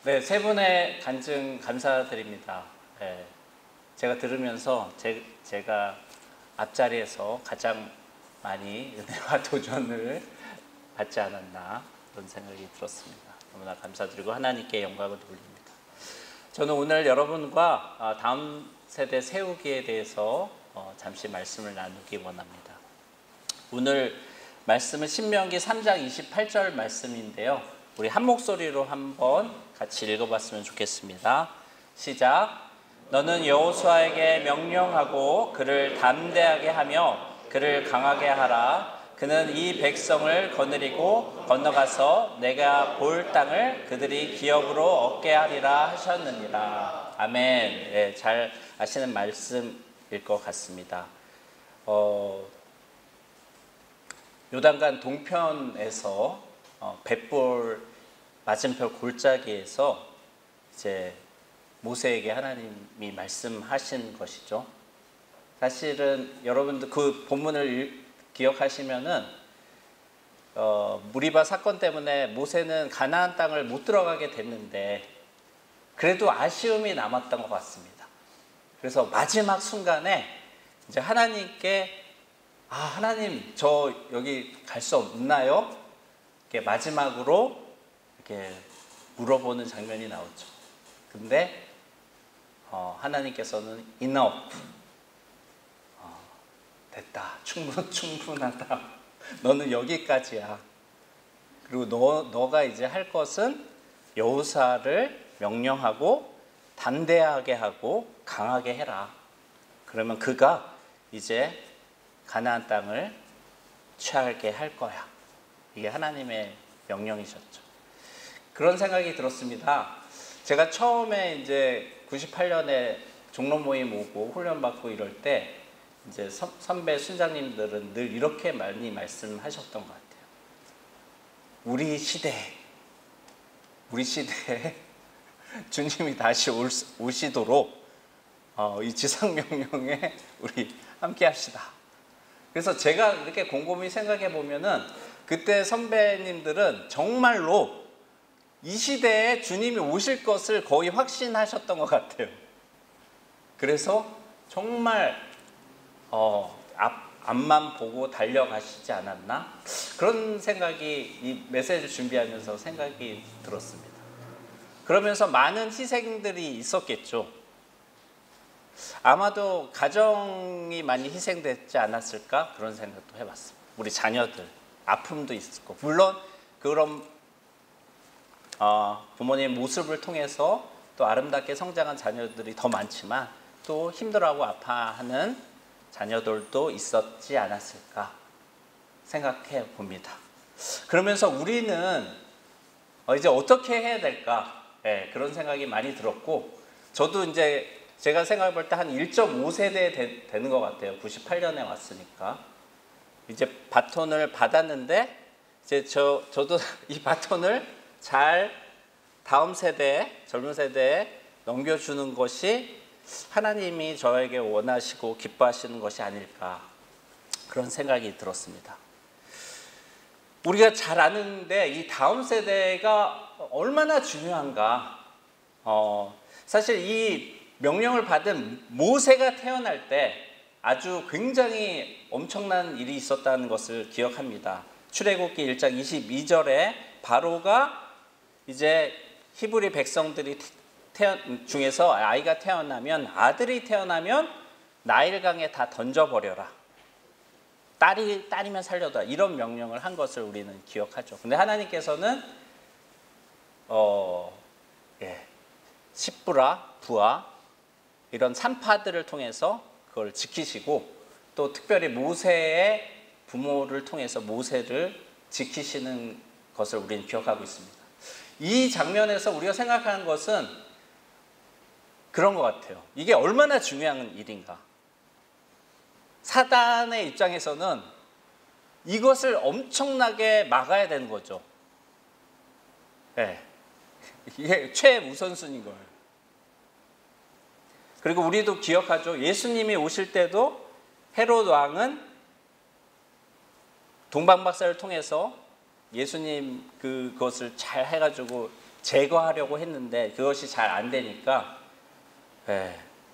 네, 세 분의 간증 감사드립니다. 네, 제가 들으면서 제가 앞자리에서 가장 많이 은혜와 도전을 받지 않았나 그런 생각이 들었습니다. 너무나 감사드리고 하나님께 영광을 돌립니다. 저는 오늘 여러분과 다음 세대 세우기에 대해서 잠시 말씀을 나누기 원합니다. 오늘 말씀은 신명기 3장 28절 말씀인데요. 우리 한 목소리로 한번 같이 읽어봤으면 좋겠습니다. 시작. 너는 여호수아에게 명령하고 그를 담대하게 하며 그를 강하게 하라. 그는 이 백성을 거느리고 건너가서 내가 볼 땅을 그들이 기업으로 얻게 하리라 하셨느니라. 아멘. 네, 잘 아시는 말씀일 것 같습니다. 요단강 동편에서 벳볼 맞은편 골짜기에서 이제 모세에게 하나님이 말씀하신 것이죠. 사실은 여러분들 그 본문을 기억하시면은 무리바 사건 때문에 모세는 가나안 땅을 못 들어가게 됐는데 그래도 아쉬움이 남았던 것 같습니다. 그래서 마지막 순간에 이제 하나님께 하나님 저 여기 갈 수 없나요? 이렇게 마지막으로 이렇게 물어보는 장면이 나오죠. 근데 하나님께서는 enough, 됐다, 충분하다. 너는 여기까지야. 그리고 너가 이제 할 것은 여호수아를 명령하고 담대하게 하고 강하게 해라. 그러면 그가 이제 가나안 땅을 취하게 할 거야. 이게 하나님의 명령이셨죠. 그런 생각이 들었습니다. 제가 처음에 이제 98년에 종로 모임 오고 훈련받고 이럴 때 이제 선배 순장님들은 늘 이렇게 많이 말씀하셨던 것 같아요. 우리 시대에 주님이 다시 오시도록 이 지상명령에 우리 함께 합시다. 그래서 제가 이렇게 곰곰이 생각해 보면은 그때 선배님들은 정말로 이 시대에 주님이 오실 것을 거의 확신하셨던 것 같아요. 그래서 정말 앞만 보고 달려가시지 않았나? 그런 생각이 이 메시지를 준비하면서 생각이 들었습니다. 그러면서 많은 희생들이 있었겠죠. 아마도 가정이 많이 희생됐지 않았을까? 그런 생각도 해봤습니다. 우리 자녀들 아픔도 있었고 물론 그런 부모님의 모습을 통해서 또 아름답게 성장한 자녀들이 더 많지만 또 힘들어하고 아파하는 자녀들도 있었지 않았을까 생각해 봅니다. 그러면서 우리는 이제 어떻게 해야 될까? 그런 생각이 많이 들었고 저도 이제 제가 생각해 볼 때 한 1.5세대 되는 것 같아요. 98년에 왔으니까. 이제 바톤을 받았는데 이제 저도 이 바톤을 잘 다음 세대, 젊은 세대에 넘겨주는 것이 하나님이 저에게 원하시고 기뻐하시는 것이 아닐까 그런 생각이 들었습니다. 우리가 잘 아는데 이 다음 세대가 얼마나 중요한가. 사실 이 명령을 받은 모세가 태어날 때 아주 굉장히 엄청난 일이 있었다는 것을 기억합니다. 출애굽기 1장 22절에 바로가 이제 히브리 백성들이 중에서 아이가 태어나면 아들이 태어나면 나일강에 다 던져버려라. 딸이면 살려둬. 이런 명령을 한 것을 우리는 기억하죠. 근데 하나님께서는 십부라, 부하 이런 산파들을 통해서 그걸 지키시고 또 특별히 모세의 부모를 통해서 모세를 지키시는 것을 우리는 기억하고 있습니다. 이 장면에서 우리가 생각하는 것은 그런 것 같아요. 이게 얼마나 중요한 일인가. 사단의 입장에서는 이것을 엄청나게 막아야 되는 거죠. 이게 최우선순위인 거예요. 그리고 우리도 기억하죠. 예수님이 오실 때도 헤롯 왕은 동방박사를 통해서 예수님 그것을 잘 해가지고 제거하려고 했는데 그것이 잘 안 되니까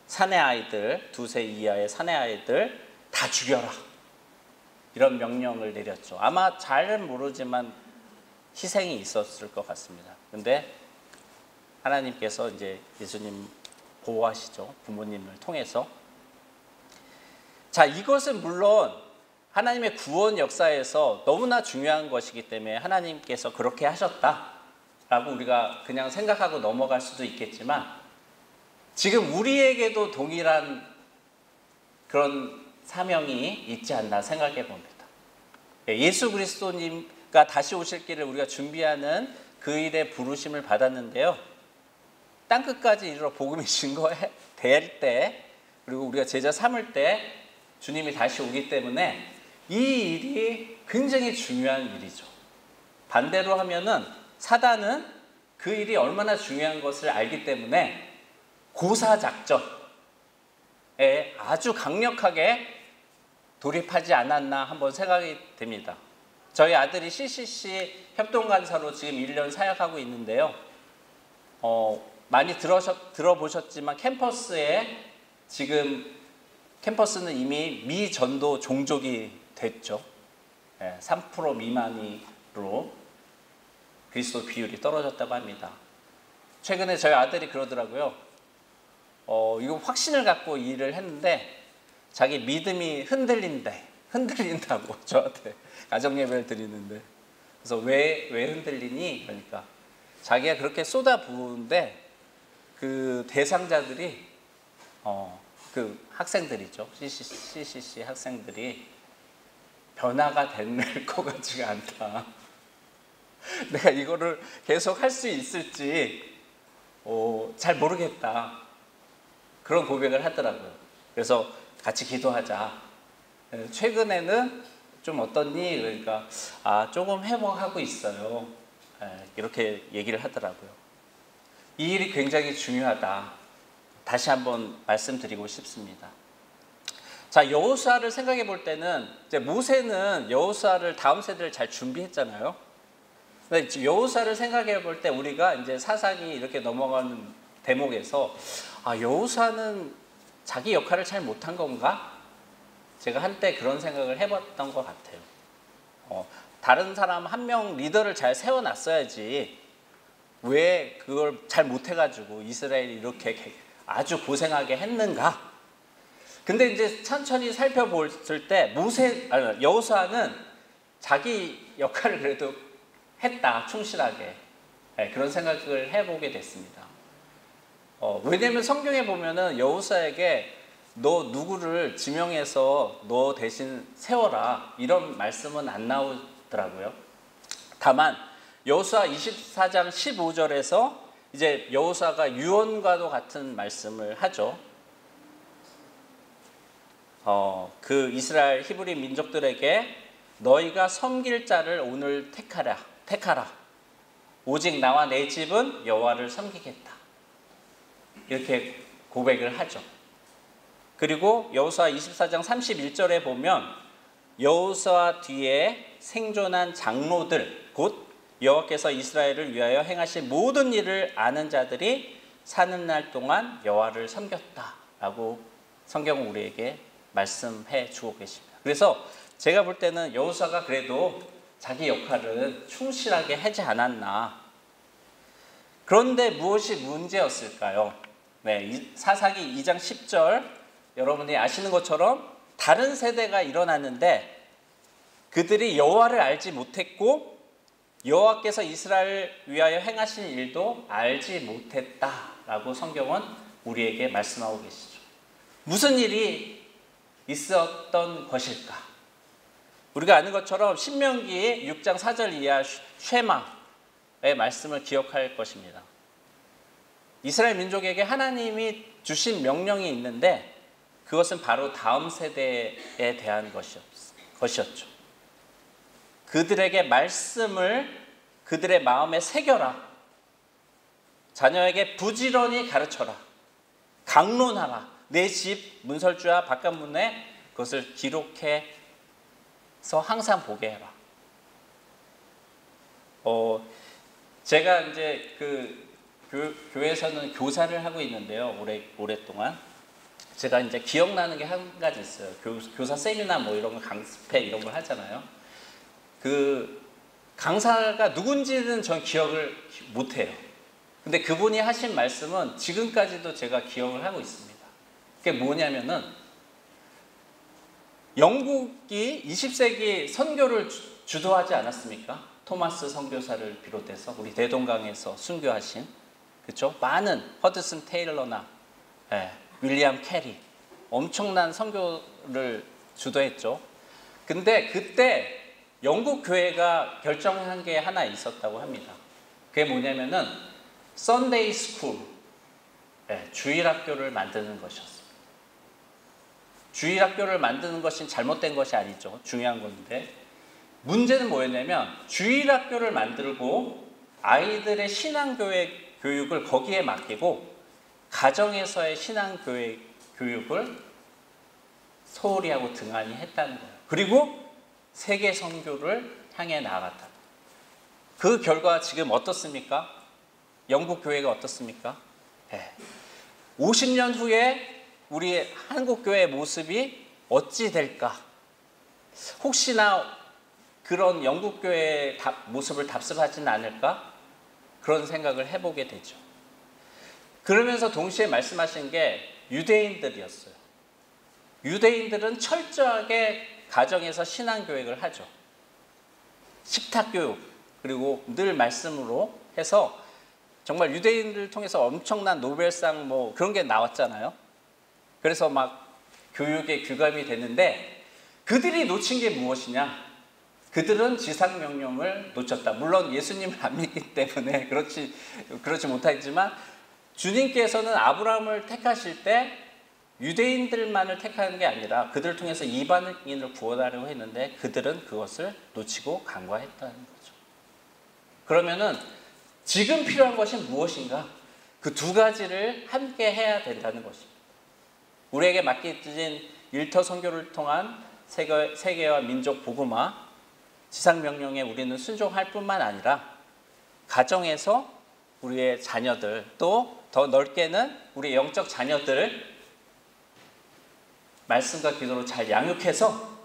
사내 아이들, 2세 이하의 사내 아이들 다 죽여라, 이런 명령을 내렸죠. 아마 잘 모르지만 희생이 있었을 것 같습니다. 근데 하나님께서 이제 예수님 보호하시죠. 부모님을 통해서. 자, 이것은 물론 하나님의 구원 역사에서 너무나 중요한 것이기 때문에 하나님께서 그렇게 하셨다라고 우리가 그냥 생각하고 넘어갈 수도 있겠지만, 지금 우리에게도 동일한 그런 사명이 있지 않나 생각해 봅니다. 예수 그리스도님과 다시 오실 길을 우리가 준비하는 그 일에 부르심을 받았는데요, 땅끝까지 이르러 복음이 증거될 때, 그리고 우리가 제자 삼을 때 주님이 다시 오기 때문에 이 일이 굉장히 중요한 일이죠. 반대로 하면은 사단은 그 일이 얼마나 중요한 것을 알기 때문에 고사작전에 아주 강력하게 돌입하지 않았나 한번 생각이 됩니다. 저희 아들이 CCC 협동간사로 지금 1년 사역하고 있는데요. 많이 들어보셨지만 캠퍼스는 이미 미전도 종족이 됐죠. 3% 미만으로 그리스도 비율이 떨어졌다고 합니다. 최근에 저희 아들이 그러더라고요. 이거 확신을 갖고 일을 했는데 자기 믿음이 흔들린다고 저한테 가정예배를 드리는데, 그래서 왜 흔들리니? 그러니까 자기가 그렇게 쏟아부은데 그 대상자들이 그 학생들이죠. CCC 학생들이 변화가 될 것 같지가 않다. 내가 이거를 계속 할 수 있을지 잘 모르겠다. 그런 고백을 하더라고요. 그래서 같이 기도하자. 최근에는 좀 어떻니? 그러니까 조금 회복하고 있어요. 이렇게 얘기를 하더라고요. 이 일이 굉장히 중요하다. 다시 한번 말씀드리고 싶습니다. 자, 여호수아를 생각해 볼 때는 이제 모세는 여호수아를 다음 세대를 잘 준비했잖아요. 근데 여호수아를 생각해 볼 때 우리가 이제 사상이 이렇게 넘어가는 대목에서 여호수아는 자기 역할을 잘 못한 건가? 제가 한때 그런 생각을 해봤던 것 같아요. 다른 사람 한 명 리더를 잘 세워놨어야지 왜 그걸 잘 못해가지고 이스라엘이 이렇게 아주 고생하게 했는가? 근데 이제 천천히 살펴볼 때 여호수아는 자기 역할을 그래도 했다, 충실하게. 그런 생각을 해보게 됐습니다. 왜냐면 성경에 보면은 여호수아에게 너 누구를 지명해서 너 대신 세워라, 이런 말씀은 안 나오더라고요. 다만 여호수아 24장 15절에서 이제 여호수아가 유언과도 같은 말씀을 하죠. 그 이스라엘 히브리 민족들에게 너희가 섬길 자를 오늘 택하라. 오직 나와 내 집은 여호와를 섬기겠다. 이렇게 고백을 하죠. 그리고 여호수아 24장 31절에 보면 여호수아 뒤에 생존한 장로들, 곧 여호와께서 이스라엘을 위하여 행하신 모든 일을 아는 자들이 사는 날 동안 여호와를 섬겼다라고 성경은 우리에게 말씀해 주고 계십니다. 그래서 제가 볼 때는 여호수아가 그래도 자기 역할은 충실하게 하지 않았나. 그런데 무엇이 문제였을까요? 사사기 2장 10절, 여러분이 아시는 것처럼 다른 세대가 일어났는데 그들이 여호와를 알지 못했고 여호와께서 이스라엘을 위하여 행하신 일도 알지 못했다라고 성경은 우리에게 말씀하고 계시죠. 무슨 일이 있었던 것일까? 우리가 아는 것처럼 신명기 6장 4절 이하 쉐마의 말씀을 기억할 것입니다. 이스라엘 민족에게 하나님이 주신 명령이 있는데 그것은 바로 다음 세대에 대한 것이었죠. 그들에게 말씀을 그들의 마음에 새겨라. 자녀에게 부지런히 가르쳐라. 강론하라. 내 집 문설주와 바깥문에 그것을 기록해서 항상 보게 해라. 제가 이제 그 교회에서는 교사를 하고 있는데요. 오랫동안. 제가 이제 기억나는 게 한 가지 있어요. 교사 세미나 뭐 이런 거 강습회 이런 걸 하잖아요. 그 강사가 누군지는 전 기억을 못 해요. 근데 그분이 하신 말씀은 지금까지도 제가 기억을 하고 있습니다. 그게 뭐냐면은 영국이 20세기 선교를 주도하지 않았습니까? 토마스 선교사를 비롯해서 우리 대동강에서 순교하신, 그렇죠? 많은 허드슨 테일러나 윌리엄 캐리, 엄청난 선교를 주도했죠. 근데 그때 영국 교회가 결정한 게 하나 있었다고 합니다. 그게 뭐냐면은 썬데이 스쿨, 주일학교를 만드는 것이었습니다. 주일학교를 만드는 것이 잘못된 것이 아니죠. 중요한 건데 문제는 뭐였냐면 주일학교를 만들고 아이들의 신앙교육을 거기에 맡기고 가정에서의 신앙교육을 소홀히 하고 등한히 했다는 거예요. 그리고 세계 선교를 향해 나아갔다. 그 결과 지금 어떻습니까? 영국 교회가 어떻습니까? 50년 후에 우리 한국 교회의 모습이 어찌 될까? 혹시나 그런 영국 교회의 모습을 답습하지는 않을까? 그런 생각을 해보게 되죠. 그러면서 동시에 말씀하신 게 유대인들이었어요. 유대인들은 철저하게 가정에서 신앙교육을 하죠. 식탁교육, 그리고 늘 말씀으로 해서 정말 유대인들을 통해서 엄청난 노벨상 뭐 그런 게 나왔잖아요. 그래서 막 교육에 규감이 됐는데 그들이 놓친 게 무엇이냐? 그들은 지상명령을 놓쳤다. 물론 예수님을 안 믿기 때문에 그렇지 못하지만 주님께서는 아브라함을 택하실 때 유대인들만을 택하는 게 아니라 그들을 통해서 이방인을 구원하려고 했는데 그들은 그것을 놓치고 간과했다는 거죠. 그러면은 지금 필요한 것이 무엇인가? 그 두 가지를 함께 해야 된다는 것입니다. 우리에게 맡겨진 일터 선교를 통한 세계와 민족 복음화, 지상명령에 우리는 순종할 뿐만 아니라 가정에서 우리의 자녀들, 또 더 넓게는 우리 영적 자녀들을 말씀과 기도로 잘 양육해서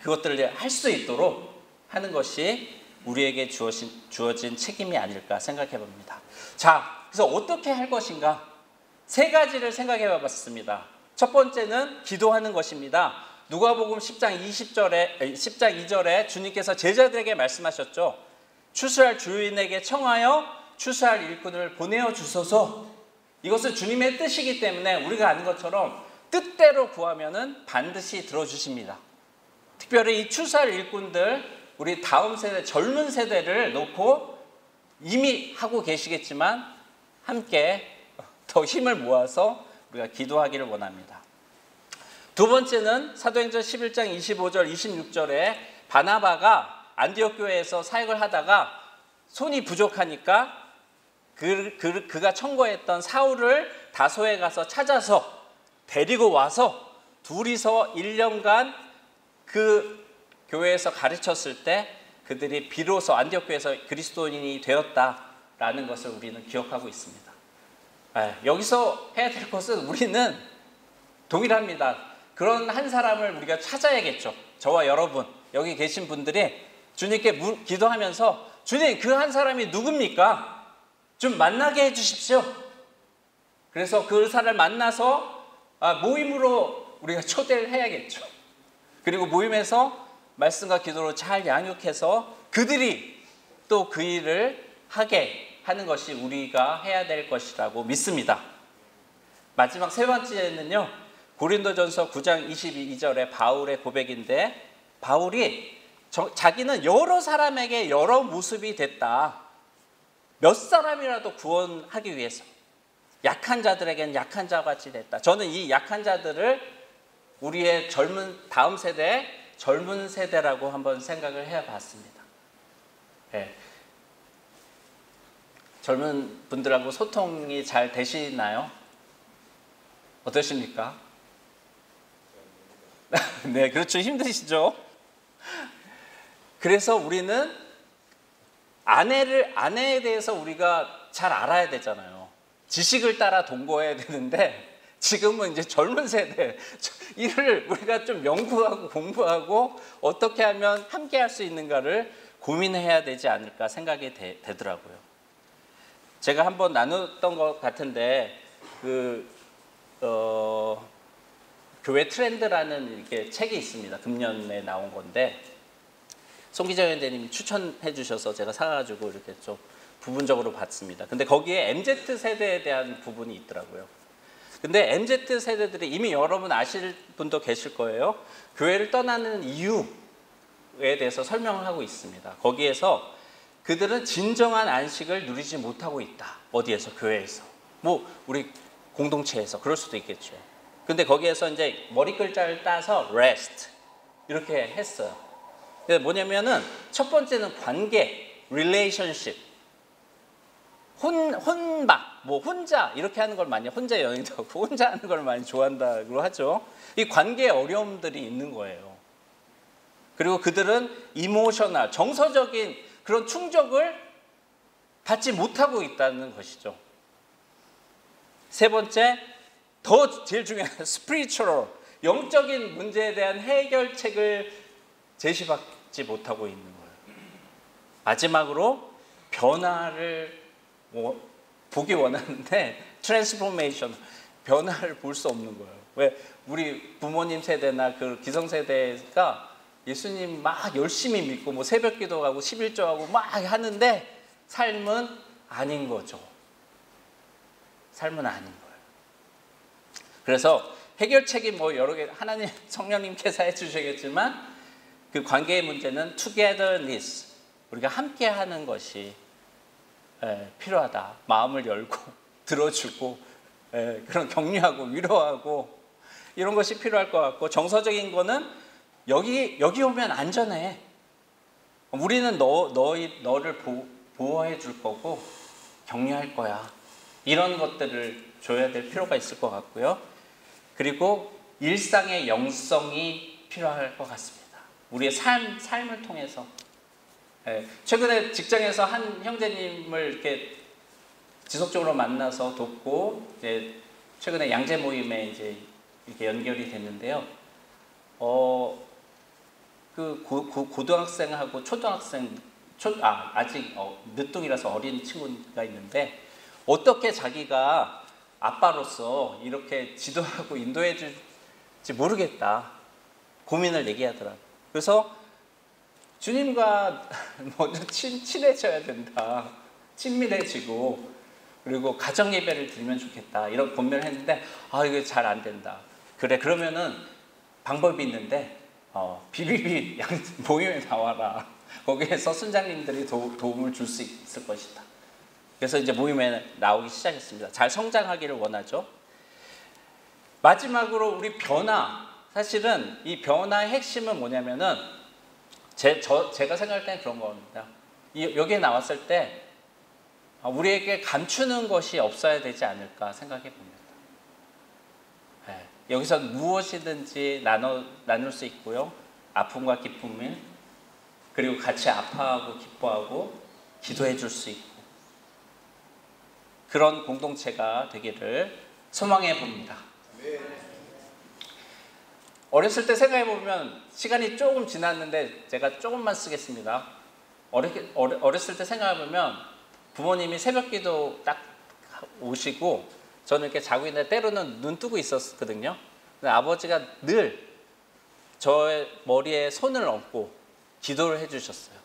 그것들을 할 수 있도록 하는 것이 우리에게 주어진 책임이 아닐까 생각해 봅니다. 자, 그래서 어떻게 할 것인가? 세 가지를 생각해 봤습니다. 첫 번째는 기도하는 것입니다. 누가복음 10장 2절에 주님께서 제자들에게 말씀하셨죠. 추수할 주인에게 청하여 추수할 일꾼을 보내어 주소서. 이것은 주님의 뜻이기 때문에 우리가 아는 것처럼 뜻대로 구하면은 반드시 들어주십니다. 특별히 이 추수할 일꾼들, 우리 다음 세대, 젊은 세대를 놓고 이미 하고 계시겠지만 함께 더 힘을 모아서 우리가 기도하기를 원합니다. 두 번째는 사도행전 11장 25절 26절에 바나바가 안디옥 교회에서 사역을 하다가 손이 부족하니까 그가 청구했던 사울을 다소에 가서 찾아서 데리고 와서 둘이서 1년간 그 교회에서 가르쳤을 때 그들이 비로소 안디옥 교회에서 그리스도인이 되었다라는 것을 우리는 기억하고 있습니다. 여기서 해야 될 것은 우리는 동일합니다. 그런 한 사람을 우리가 찾아야겠죠. 저와 여러분, 여기 계신 분들이 주님께 기도하면서 주님, 그 한 사람이 누굽니까? 좀 만나게 해주십시오. 그래서 그 사람을 만나서 모임으로 우리가 초대를 해야겠죠. 그리고 모임에서 말씀과 기도로 잘 양육해서 그들이 또 그 일을 하게 하는 것이 우리가 해야 될 것이라고 믿습니다. 마지막 세 번째는요, 고린도전서 9장 22절의 바울의 고백인데, 바울이 자기는 여러 사람에게 여러 모습이 됐다. 몇 사람이라도 구원하기 위해서 약한 자들에게는 약한 자같이 됐다. 저는 이 약한 자들을 우리의 다음 세대, 젊은 세대라고 한번 생각을 해봤습니다. 젊은 분들하고 소통이 잘 되시나요? 어떠십니까? 네, 그렇죠. 힘드시죠? 그래서 우리는 아내에 대해서 우리가 잘 알아야 되잖아요. 지식을 따라 동거해야 되는데 지금은 이제 젊은 세대 이를 우리가 좀 연구하고 공부하고 어떻게 하면 함께 할 수 있는가를 고민해야 되지 않을까 생각이 되더라고요. 제가 한번 나눴던 것 같은데 교회 트렌드라는 이렇게 책이 있습니다. 금년에 나온 건데 송기정 연대님이 추천해 주셔서 제가 사가지고 이렇게 좀 부분적으로 봤습니다. 근데 거기에 MZ 세대에 대한 부분이 있더라고요. 근데 MZ 세대들이 이미 여러분 아실 분도 계실 거예요. 교회를 떠나는 이유에 대해서 설명을 하고 있습니다. 거기에서 그들은 진정한 안식을 누리지 못하고 있다. 어디에서? 교회에서. 뭐 우리 공동체에서 그럴 수도 있겠죠. 근데 거기에서 이제 머리 글자를 따서 rest 이렇게 했어요. 뭐냐면은 첫 번째는 관계, relationship, 혼밥, 뭐 혼자 이렇게 하는 걸 많이 혼자 여행도 하고 혼자 하는 걸 많이 좋아한다고 하죠. 이 관계에 어려움들이 있는 거예요. 그리고 그들은 이모셔널, 정서적인 그런 충족을 받지 못하고 있다는 것이죠. 세 번째, 제일 중요한 spiritual, 영적인 문제에 대한 해결책을 제시받지 못하고 있는 거예요. 마지막으로 변화를 보기 원하는데 트랜스포메이션, 변화를 볼 수 없는 거예요. 왜? 우리 부모님 세대나 그 기성세대가 예수님 막 열심히 믿고 뭐 새벽 기도하고 11조하고 막 하는데 삶은 아닌 거죠. 삶은 아닌 거예요. 그래서 해결책이 뭐 여러 개 하나님 성령님께서 해주시겠지만 그 관계의 문제는 togetherness, 우리가 함께 하는 것이 필요하다. 마음을 열고 들어주고 그런 격려하고 위로하고 이런 것이 필요할 것 같고, 정서적인 거는 여기 오면 안전해. 우리는 너를 보호해 줄 거고 격려할 거야. 이런 것들을 줘야 될 필요가 있을 것 같고요. 그리고 일상의 영성이 필요할 것 같습니다. 우리의 삶을 통해서. 최근에 직장에서 한 형제님을 이렇게 지속적으로 만나서 돕고 이제 최근에 양재 모임에 이제 이렇게 연결이 됐는데요. 고등학생하고 초등학생, 아직 늦둥이라서 어린 친구가 있는데 어떻게 자기가 아빠로서 이렇게 지도하고 인도해 줄지 모르겠다. 고민을 얘기하더라고요. 그래서 주님과 먼저 친해져야 된다. 친밀해지고 그리고 가정 예배를 드리면 좋겠다. 이런 고민을 했는데 이게 잘 안 된다. 그래, 그러면은 방법이 있는데 BBB 모임에 나와라. 거기에서 순장님들이 도움을 줄 수 있을 것이다. 그래서 이제 모임에 나오기 시작했습니다. 잘 성장하기를 원하죠. 마지막으로 우리 변화. 사실은 이 변화의 핵심은 뭐냐면은 제가 생각할 때는 그런 겁니다. 여기에 나왔을 때 우리에게 감추는 것이 없어야 되지 않을까 생각해 봅니다. 여기서 무엇이든지 나눌 수 있고요. 아픔과 기쁨을, 그리고 같이 아파하고 기뻐하고 기도해 줄 수 있고, 그런 공동체가 되기를 소망해 봅니다. 어렸을 때 생각해 보면 시간이 조금 지났는데 제가 조금만 쓰겠습니다. 어렸을 때 생각해 보면 부모님이 새벽 기도 딱 오시고 저는 이렇게 자고 있는데 때로는 눈 뜨고 있었거든요. 근데 아버지가 늘 저의 머리에 손을 얹고 기도를 해주셨어요.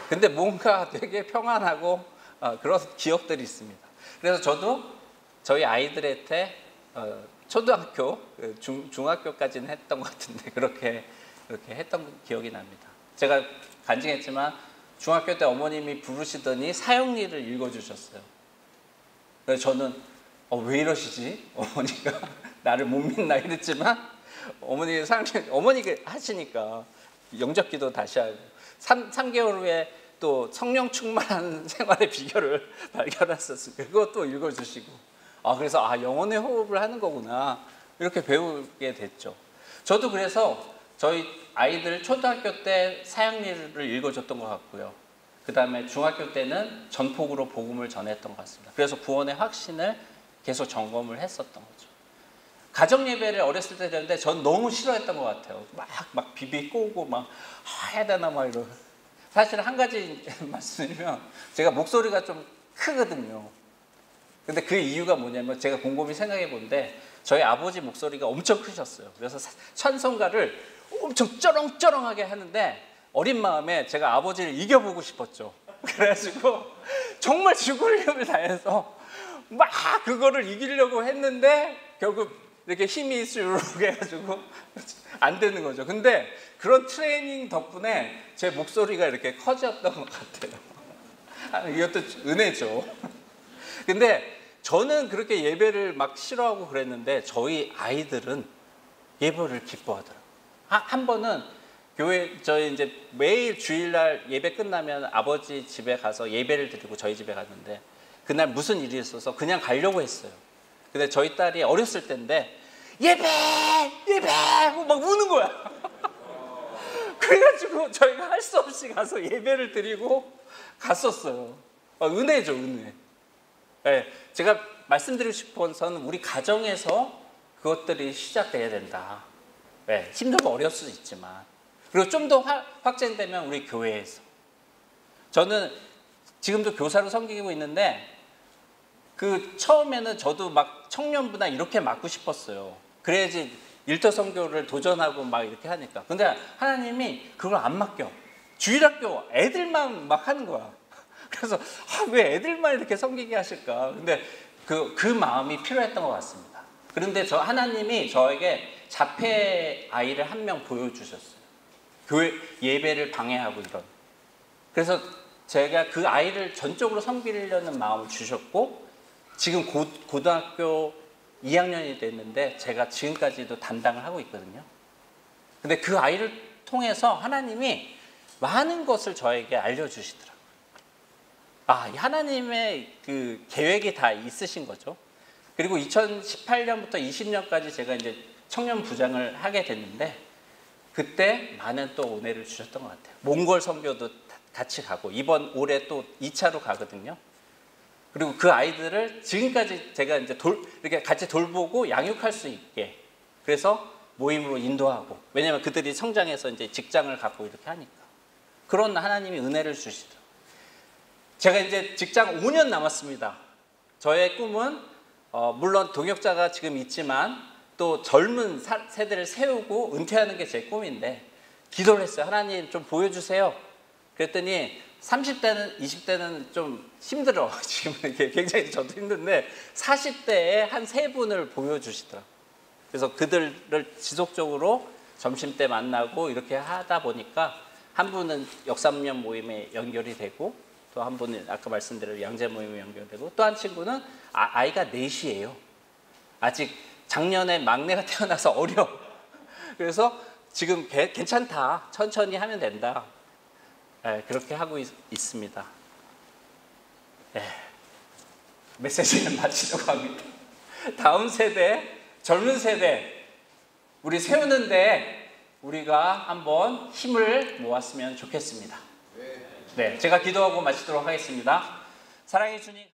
근데 뭔가 되게 평안하고 그런 기억들이 있습니다. 그래서 저도 저희 아이들한테 초등학교, 중학교까지는 했던 것 같은데 그렇게 했던 기억이 납니다. 제가 간증했지만 중학교 때 어머님이 부르시더니 사형리를 읽어주셨어요. 그래서 저는 왜 이러시지? 어머니가 나를 못 믿나 이랬지만 어머니가 하시니까 영접기도 다시 하고 3개월 후에 또 성령 충만한 생활의 비결을 발견했었어요. 그것도 읽어주시고 그래서 영혼의 호흡을 하는 거구나 이렇게 배우게 됐죠. 저도 그래서 저희 아이들 초등학교 때 사양리를 읽어줬던 것 같고요. 그 다음에 중학교 때는 전폭으로 복음을 전했던 것 같습니다. 그래서 구원의 확신을 계속 점검을 했었던 거죠. 가정 예배를 어렸을 때 되는데 전 너무 싫어했던 것 같아요. 막 비비 꼬고 막 해야 되나 막 이러고. 사실 한 가지 말씀드리면 제가 목소리가 좀 크거든요. 근데 그 이유가 뭐냐면 제가 곰곰이 생각해 본데 저희 아버지 목소리가 엄청 크셨어요. 그래서 찬송가를 엄청 쩌렁쩌렁하게 하는데 어린 마음에 제가 아버지를 이겨보고 싶었죠. 그래가지고 정말 죽을 힘을 다해서 막 그거를 이기려고 했는데 결국 이렇게 힘이 쭉 해가지고 안 되는 거죠. 근데 그런 트레이닝 덕분에 제 목소리가 이렇게 커졌던 것 같아요. 이것도 은혜죠. 근데 저는 그렇게 예배를 막 싫어하고 그랬는데 저희 아이들은 예배를 기뻐하더라고요. 한 번은 교회 저희 이제 매일 주일날 예배 끝나면 아버지 집에 가서 예배를 드리고 저희 집에 갔는데 그날 무슨 일이 있어서 그냥 가려고 했어요. 근데 저희 딸이 어렸을 때인데 예배 하고 막 우는 거야. 그래가지고 저희가 할 수 없이 가서 예배를 드리고 갔었어요. 은혜죠, 은혜. 네, 제가 말씀드리고 싶은 것은 우리 가정에서 그것들이 시작돼야 된다. 네, 힘들고 어려울 수 있지만 그리고 좀 더 확장되면 우리 교회에서. 저는 지금도 교사로 섬기고 있는데 그 처음에는 저도 막 청년부나 이렇게 맡고 싶었어요. 그래야지 일터 선교를 도전하고 막 이렇게 하니까. 근데 하나님이 그걸 안 맡겨. 주일학교 애들만 막 하는 거야. 그래서 왜 애들만 이렇게 섬기게 하실까? 근데 그 마음이 필요했던 것 같습니다. 그런데 하나님이 저에게 자폐 아이를 한 명 보여주셨어요. 교회 예배를 방해하고 이런. 그래서 제가 그 아이를 전적으로 섬기려는 마음을 주셨고 지금 고등학교 2학년이 됐는데 제가 지금까지도 담당을 하고 있거든요. 근데 그 아이를 통해서 하나님이 많은 것을 저에게 알려주시더라고요. 하나님의 그 계획이 다 있으신 거죠. 그리고 2018년부터 20년까지 제가 이제 청년 부장을 하게 됐는데 그때 많은 또 은혜를 주셨던 것 같아요. 몽골 선교도 같이 가고 이번 올해 또 2차로 가거든요. 그리고 그 아이들을 지금까지 제가 이제 이렇게 같이 돌보고 양육할 수 있게 그래서 모임으로 인도하고 왜냐하면 그들이 성장해서 이제 직장을 갖고 이렇게 하니까 그런 하나님이 은혜를 주시더라고요. 제가 이제 직장 5년 남았습니다. 저의 꿈은 물론 동역자가 지금 있지만 또 젊은 세대를 세우고 은퇴하는 게 제 꿈인데 기도를 했어요. 하나님 좀 보여주세요. 그랬더니 30대는 20대는 좀 힘들어. 지금 이렇게 굉장히 저도 힘든데 40대에 한 3분을 보여주시더라고요. 그래서 그들을 지속적으로 점심때 만나고 이렇게 하다 보니까 한 분은 역삼년 모임에 연결이 되고 또 한 분은 아까 말씀드린 양재 모임에 연결되고 또 한 친구는 아이가 넷이에요. 아직 작년에 막내가 태어나서 어려. 그래서 지금 괜찮다. 천천히 하면 된다. 네, 그렇게 하고 있습니다. 네, 메시지를 마치려고 합니다. 다음 세대, 젊은 세대 우리 세우는데 우리가 한번 힘을 모았으면 좋겠습니다. 네, 제가 기도하고 마치도록 하겠습니다. 사랑해 주님.